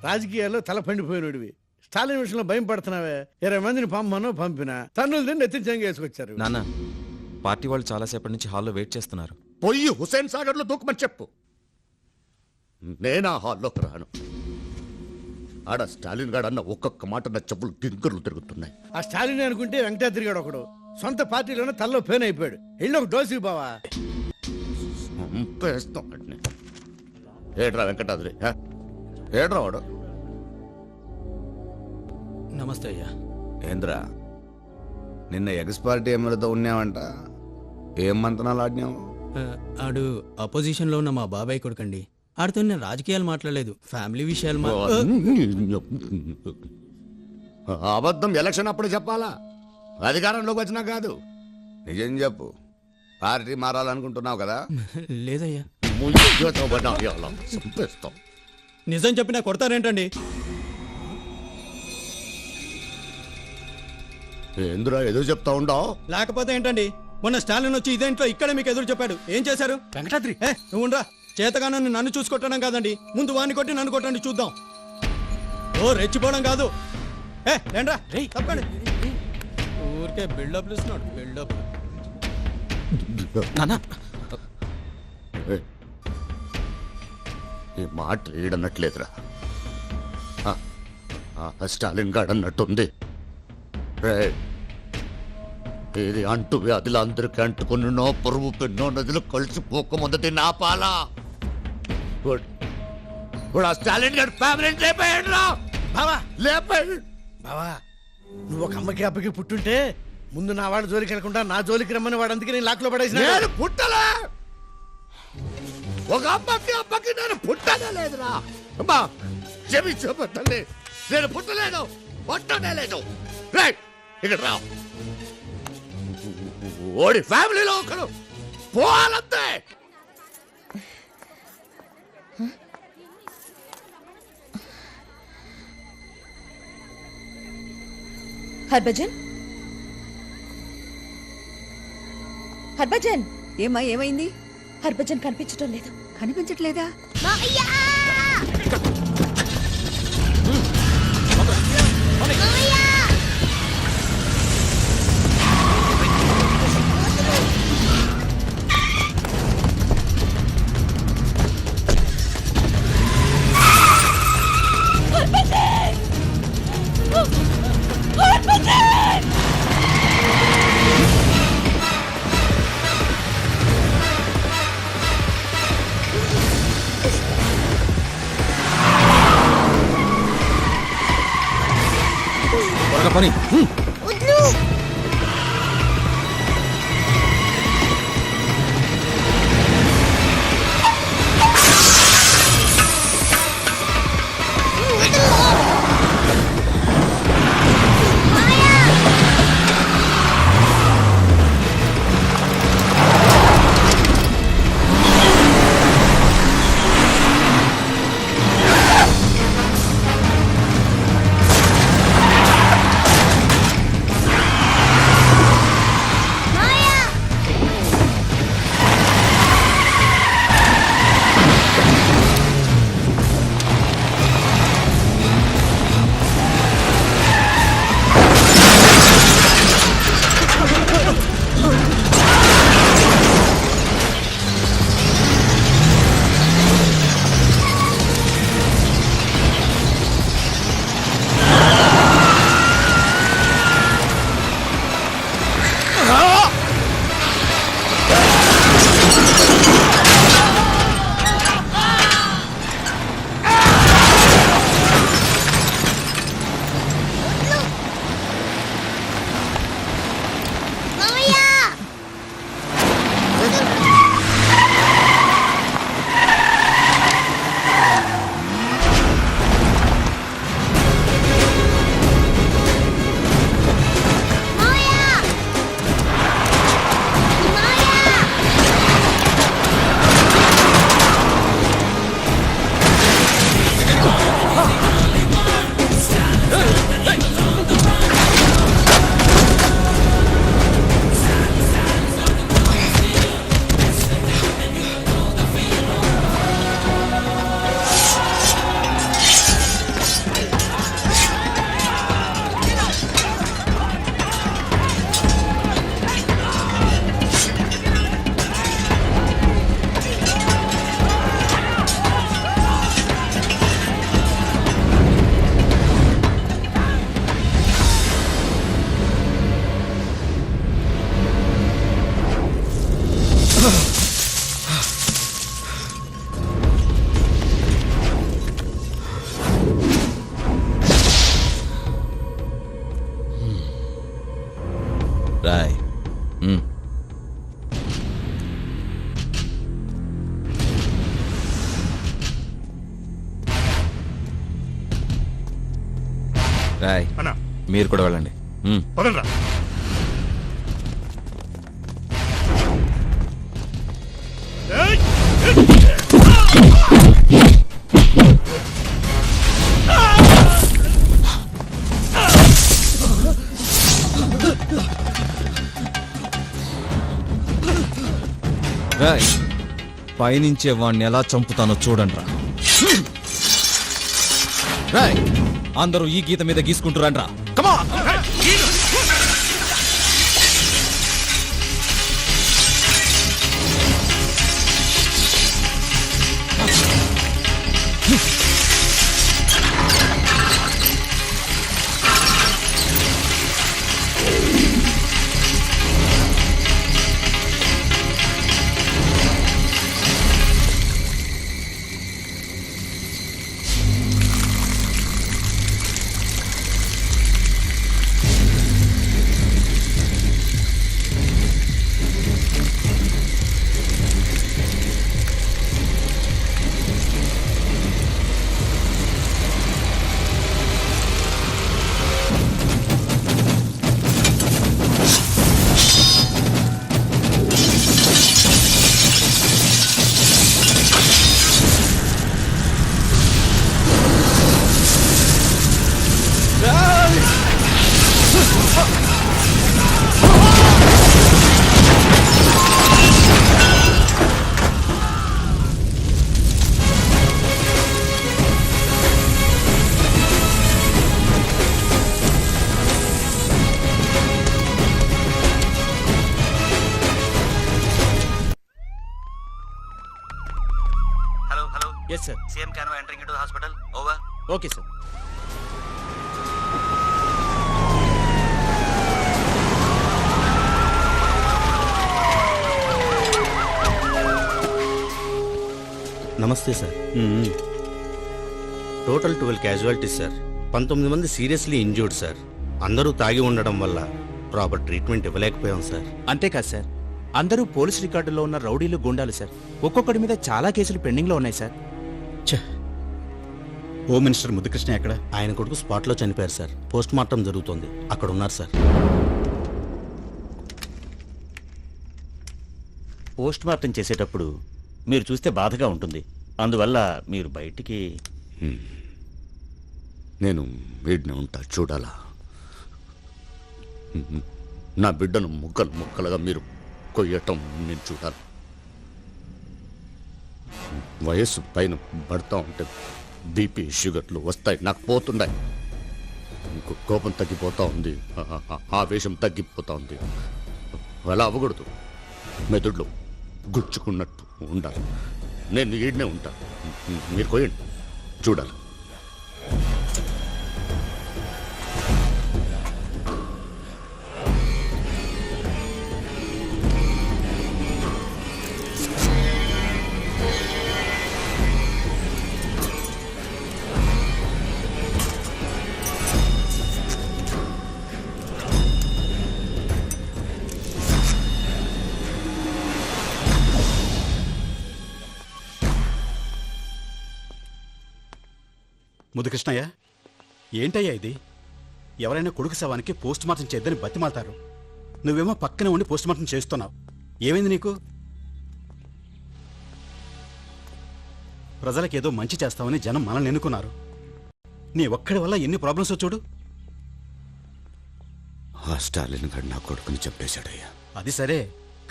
రాజకీయాల్లో తల పండిపోయినడివి. స్టాలిన్ విషయంలో భయం పడుతున్నావే. 20 మందిని పంపమనో పంపినా తన్నులు తిని నెత్తించంగా వేసుకొచ్చారు. నాన్న, పార్టీ వాళ్ళు చాలాసేపటి నుంచి హాల్లో వెయిట్ చేస్తున్నారు. పొయ్యి హుసేన్ సాగర్ లో దూకమని చెప్పు. నేనా హాల్లోకి రాను. ఆడ స్టాలిన్ గాడు అన్న ఒక్కొక్క మాట నా చెప్పులు గింగుర్లు తిరుగుతున్నాయి. ఆ స్టాలిన్ అనుకుంటే వెంకటాద్రి గాడు ఒకడు సొంత పార్టీలోనే తల్లో పేన్ అయిపోయాడు. వెళ్ళి ఒక డోసు బావా. ఏడ్రా వెంకటాద్రి, ఏడ్రా వాడు. నమస్తే అయ్యా. ఏంద్రా నిన్న ఎగస్ పార్టీ ఎమ్మెల్యేతో ఉన్నావంట, ఏం మంతనాలు ఆడినావు? ఆడు అపోజిషన్ లో ఉన్న మా బాబాయ్ కొడుకండి. ఆడితో నేను రాజకీయాలు మాట్లాడలేదు, ఫ్యామిలీ విషయాలు అబద్ధం ఎలక్షన్ అప్పుడు చెప్పాలా, అధికారంలోకి వచ్చినా కాదు. నిజం చెప్పు, పార్టీ మారాలనుకుంటున్నావు కదా? లేదయ్యా. చంపేస్తాం. నిజం చెప్పినా కొడతారేంటండి? ఎందురా ఏదో చెప్తా ఉండవు? లేకపోతే ఏంటండి, మొన్న స్టాలిన్ వచ్చి ఇదేంట్లో ఇక్కడ మీకు ఎదురు చెప్పాడు. ఏం చేశారు? వెంకటాద్రి నువ్వు ఉండరా. చేతగానని నన్ను చూసుకొట్టడం కాదండి, ముందు వాడిని కొట్టి నన్ను కొట్టండి చూద్దాం. ఓ రెచ్చిపోవడం కాదు. ఏంట్రా తప్పండి. ఊరికే బిల్డప్ ఇస్తున్నాడు. బిల్డప్. నాన్న, ఈ మాట ఏడన్నట్లేదురా. స్టాలిన్ గాడు అన్నట్టుంది. ఇది అంటూ వ్యాధులు అందరికీ అంటుకున్నో పరువు పెన్నో నదులు కలిసిపోకముందటి నా పాలా. స్టాలిన్ గారు ఫ్యామిలీ లేపాడు రా బావా. లేపాడు. బావా, నువ్వు ఒక అమ్మకి అప్పకి పుట్టుంటే ముందు నా వాడు జోలికి వెళ్ళకుండా నా జోలికి రమ్మని వాడు, అందుకే నేను లాక్లో పడేసిన. నేను పుట్టలే. ఒక అమ్మకి నేను పుట్టనే లేదురా. అమ్మా చెవి చెప్పండి, నేను పుట్టలేదు, పుట్టనే లేదు. ఇక్కడ రా. ఓడి ఫ్యామిలీలో ఒకడు పోవాలంతే. హర్భజన్, హర్భజన్. ఏమా, ఏమైంది? హర్భజన్ కనిపించడం లేదు. కనిపించట్లేదా? పని రాయ్ అన్నా మీరు కూడా వెళ్ళండి. పదండ్రా. రాయ్ పైనుంచే వాడిని ఎలా చంపుతానో చూడండి రా. రాయ్ అందరూ ఈ గీత మీద గీసుకుంటురండ్రా. కమా Hello. Yes, sir. CM Cano entering into the hospital. Over. Okay, sir. నమస్తే సార్. Total 12 casualties sir. 19 మంది సీరియస్లీ ఇంజూర్డ్ సార్. అందరూ తాగి ఉండడం వల్ల ప్రాపర్ ట్రీట్మెంట్ ఇవ్వలేకపోయాం సార్. అంతేకాదు సార్, అందరూ పోలీస్ రికార్డుల్లో ఉన్న రౌడీలు గుండాలు సార్. ఒక్కొక్కడి మీద చాలా కేసులు పెండింగ్లో ఉన్నాయి సార్. హోమ్ మినిస్టర్ ముద్దుకృష్ణ ఎక్కడ? ఆయన కొడుకు స్పాట్లో చనిపోయారు సార్. పోస్ట్ మార్టం జరుగుతోంది, అక్కడ ఉన్నారు సార్. పోస్ట్ మార్టం చేసేటప్పుడు మీరు చూస్తే బాధగా ఉంటుంది. అందువల్ల మీరు బయటికి. నేను వీడిని ఉంటా చూడాలా? నా బిడ్డను ముక్కలు ముక్కలుగా మీరు కొయ్యటం నేను చూడాలి. వయస్సు పైన పడతా ఉంటే బీపీ షుగర్లు వస్తాయి, నాకు పోతున్నాయి. కోపం తగ్గిపోతా ఉంది, ఆవేశం తగ్గిపోతా ఉంది. అలా అవ్వకూడదు. మెదడులో గుచ్చుకున్నట్టు ఉండాలి. నేను ఈడనే ఉంటా, మీరు కొయ్యండి చూడాలి. ముదుకృష్ణయ్య, ఏంటయ్యా ఇది? ఎవరైనా కొడుకు శవానికి పోస్ట్ మార్టం చేద్దని బతిమాలతారు. నువ్వేమో పక్కనే ఉండి పోస్ట్ మార్టం చేస్తున్నావు. ఏమైంది నీకు? ప్రజలకేదో మంచి చేస్తావని జనం మనల్ని ఎన్నుకున్నారు. నీ ఒక్కడి వల్ల ఎన్ని ప్రాబ్లమ్స్ చూడు. ఆ స్టాలిన్ గారు నా కొడుకుని చంపేశాడయ్యా. అది సరే,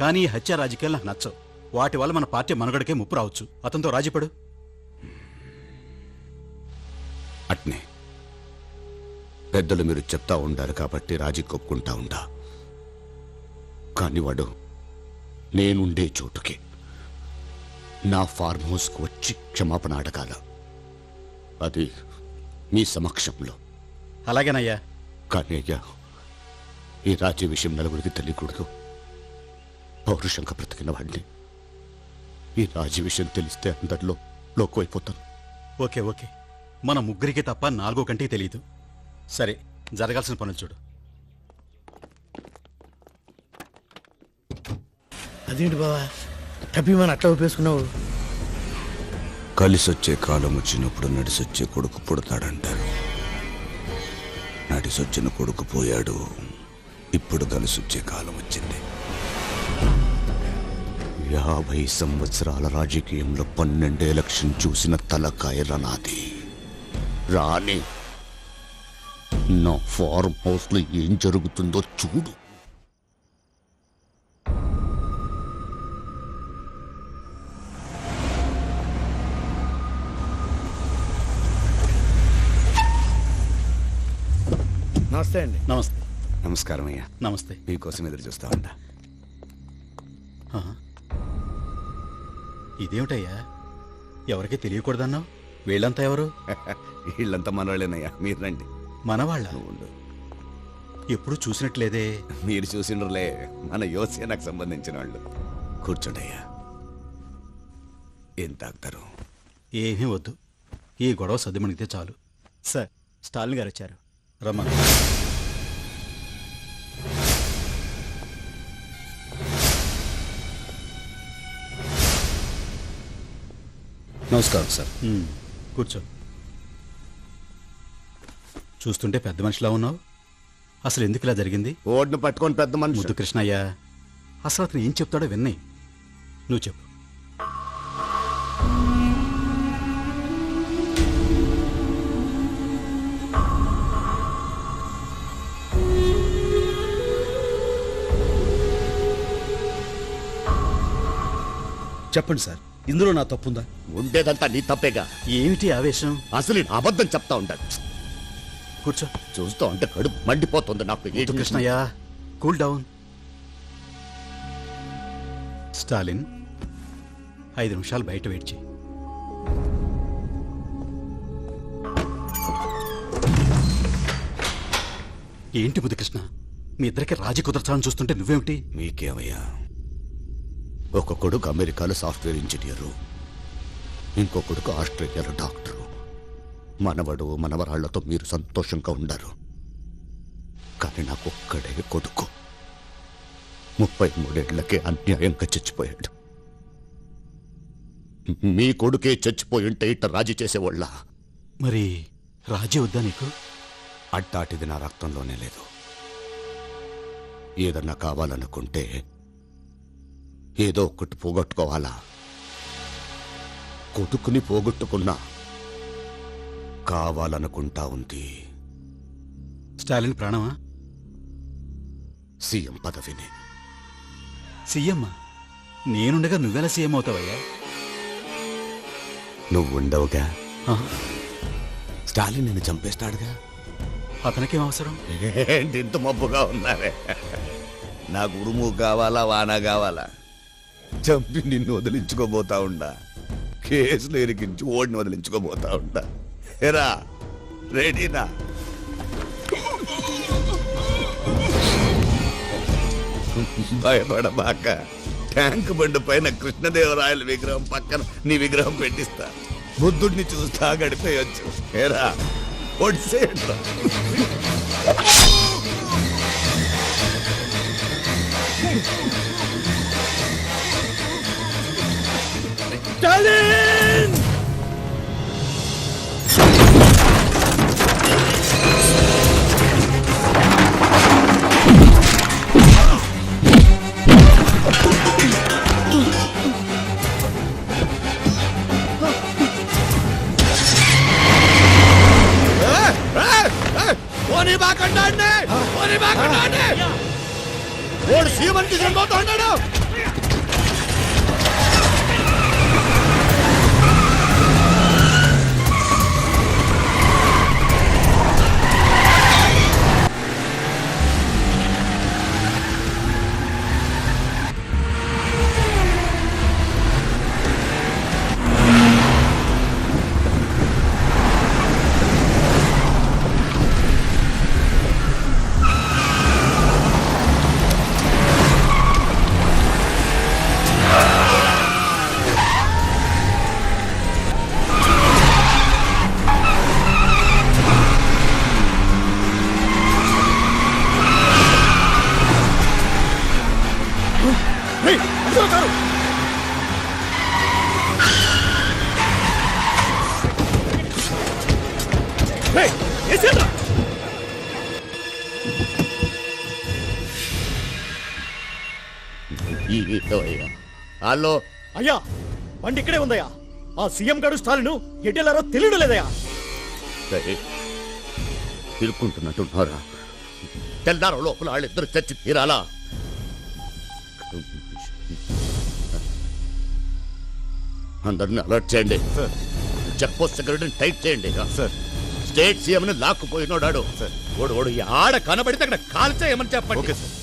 కానీ ఈ హత్య రాజకీయాలు నాకు నచ్చవు. వాటి వల్ల మన పార్టీ మనుగడకే ముప్పు రావచ్చు. అతనితో రాజీపడు. అట్నే పెద్దలు మీరు చెప్తా ఉండారు కాబట్టి రాజీ కొప్పుకుంటా ఉండా. కానీ వాడు నేనుండే చోటుకి, నా ఫార్మ్ హౌస్కు వచ్చి క్షమాపణ అడగాల. అది మీ సమక్షంలో. అలాగేనయ్యా. కానీ అయ్యా, ఈ రాజీ విషయం నలుగురికి తెలియకూడదు. పౌరుషంగా బ్రతికిన వాడిని ఈ రాజీ విషయం తెలిస్తే అందరిలో లోకువైపోతాను. ఓకే ఓకే, మన ముగ్గురికి తప్ప 4వ కంటికి తెలియదు. సరే, జరగాల్సిన పనులు చూడు. అదేంటి బావా టపీమని అట్లా ఊపేసుకున్నావు? కలిసొచ్చే కాలం వచ్చినప్పుడు నడిసొచ్చే కొడుకు పుడతాడంటారు. నడిసొచ్చిన కొడుకు పోయాడు. ఇప్పుడు కలిసొచ్చే కాలం వచ్చింది. 50 సంవత్సరాల రాజకీయంలో 12 ఎలక్షన్ చూసిన తలకాయ నాది. రాని నా ఫార్మ్ హౌస్ లో ఏం జరుగుతుందో చూడు. నమస్తే అండి. నమస్తే. నమస్కారం అయ్యా. నమస్తే. మీకోసం ఎదురు చూస్తా ఉంటా. ఆహా. ఇదేమిటయ్యా ఎవరికి తెలియకూడదన్నావు? వీళ్ళంతా ఎవరు? వీళ్ళంతా మనవాళ్ళేనయ్యా. మీరు రండి. మనవాళ్ళ? నువ్వు ఉండు. ఎప్పుడు చూసినట్లేదే. మీరు చూసిండ్రులే, మన యువసేనకు సంబంధించిన వాళ్ళు. కూర్చోండయ్యా. ఏం తాగుతారు? ఏమీ వద్దు, ఈ గొడవ సర్దుమణిగితే చాలు. సార్, స్టాలిన్ గారు వచ్చారు. రమ్మా. నమస్కారం సార్. కూర్చో. చూస్తుంటే పెద్ద మనిషిలా ఉన్నావు. అసలు ఎందుకు ఇలా జరిగింది? ఓడ్ను పట్టుకొని పెద్ద మనిషి. ముద్దు కృష్ణయ్య, అసలు అతను ఏం చెప్తాడో విన్నాయి. నువ్వు చెప్పు. చెప్పండి సార్, ఇందులో నా తప్పుందా? ఉండేదంతా నీ తప్పేగా. ఏమిటి ఆవేశం? అసలు నేను అబద్ధం చెప్తా ఉంటాను. కూర్చో. చూస్తూ ఉంటే కడుపు మండిపోతుంది నాకు. ముద్దు కృష్ణయ్య, కూల్ డౌన్. స్టాలిన్, 5 నిమిషాలు బయట వెయిట్ చేయి. ఏంటి బుద్ధి కృష్ణ, మీ ఇద్దరికి రాజీ కుదర్చాలని చూస్తుంటే నువ్వేమిటి? మీకేమయ్యా? ఒక కొడుకు అమెరికాలో సాఫ్ట్వేర్ ఇంజనీరు, ఇంకో కొడుకు ఆస్ట్రేలియాలో డాక్టరు. మనవడు మనవరాళ్లతో మీరు సంతోషంగా ఉండారు. కానీ నాకు ఒక్కడే కొడుకు 33 ఏళ్లకే అన్యాయంగా చచ్చిపోయాడు. మీ కొడుకే చచ్చిపోయి ఉంటే ఇట్ట రాజీ చేసేవాళ్ళ? మరి రాజీ వద్దా నీకు? అట్టాటిది నా రక్తంలోనే లేదు. ఏదన్నా కావాలనుకుంటే ఏదో ఒకటి పోగొట్టుకోవాలా? కొడుకుని పోగొట్టుకున్నా కావాలనుకుంటా ఉంది స్టాలిన్ ప్రాణమా? సీఎం పదవిని. సీఎం? నేనుండగా నువ్వెలా సీఎం అవుతావయ్యా? నువ్వుండవుగా. ఆ, స్టాలిన్ నిన్ను చంపేస్తాడుగా. అతనికేం అవసరం? ఏంటి ఇంత మబ్బుగా ఉన్నావే? నాకు ఉరుము కావాలా, వాన కావాలా? చంపి నిన్ను వదిలించుకోబోతా ఉండా. కేసులు ఇరికించి ఓడిని వదిలించుకోబోతా ఉండా. ఎరా రెడీనా? భయపడబాక. ట్యాంక్ బండి పైన కృష్ణదేవరాయల విగ్రహం పక్కన నీ విగ్రహం పెట్టిస్తా. బుద్ధుడిని చూస్తా గడిపేయచ్చు. ఏరా ఒడిసేయండ్రా. స్టాలిన్! పోనీ బాకండి, పోనీ బాకండి. ఓడు సీఎం తీసుకుపోతా ఉన్నాడు. హలో అయ్యా బండి ఇక్కడే ఉందయ్యా. ఆ సీఎం గారు స్టాలిన్ ఎటెళ్ళారో తెలియడం లేదయ్యా. ఇరుక్కుంటున్నట్టున్నారా? తెల్లారో లోపల వాళ్ళిద్దరు చచ్చి తీరాలా? అందరిని అలర్ట్ చేయండి. చెక్ పోస్ట్ సెక్యూరిటీని టైట్ చేయండి. స్టేట్ సీఎం ని లాక్కుపోయినోడాడు. ఓడు ఆడ కనబడితే అక్కడ కాల్చేయమని చెప్పండి.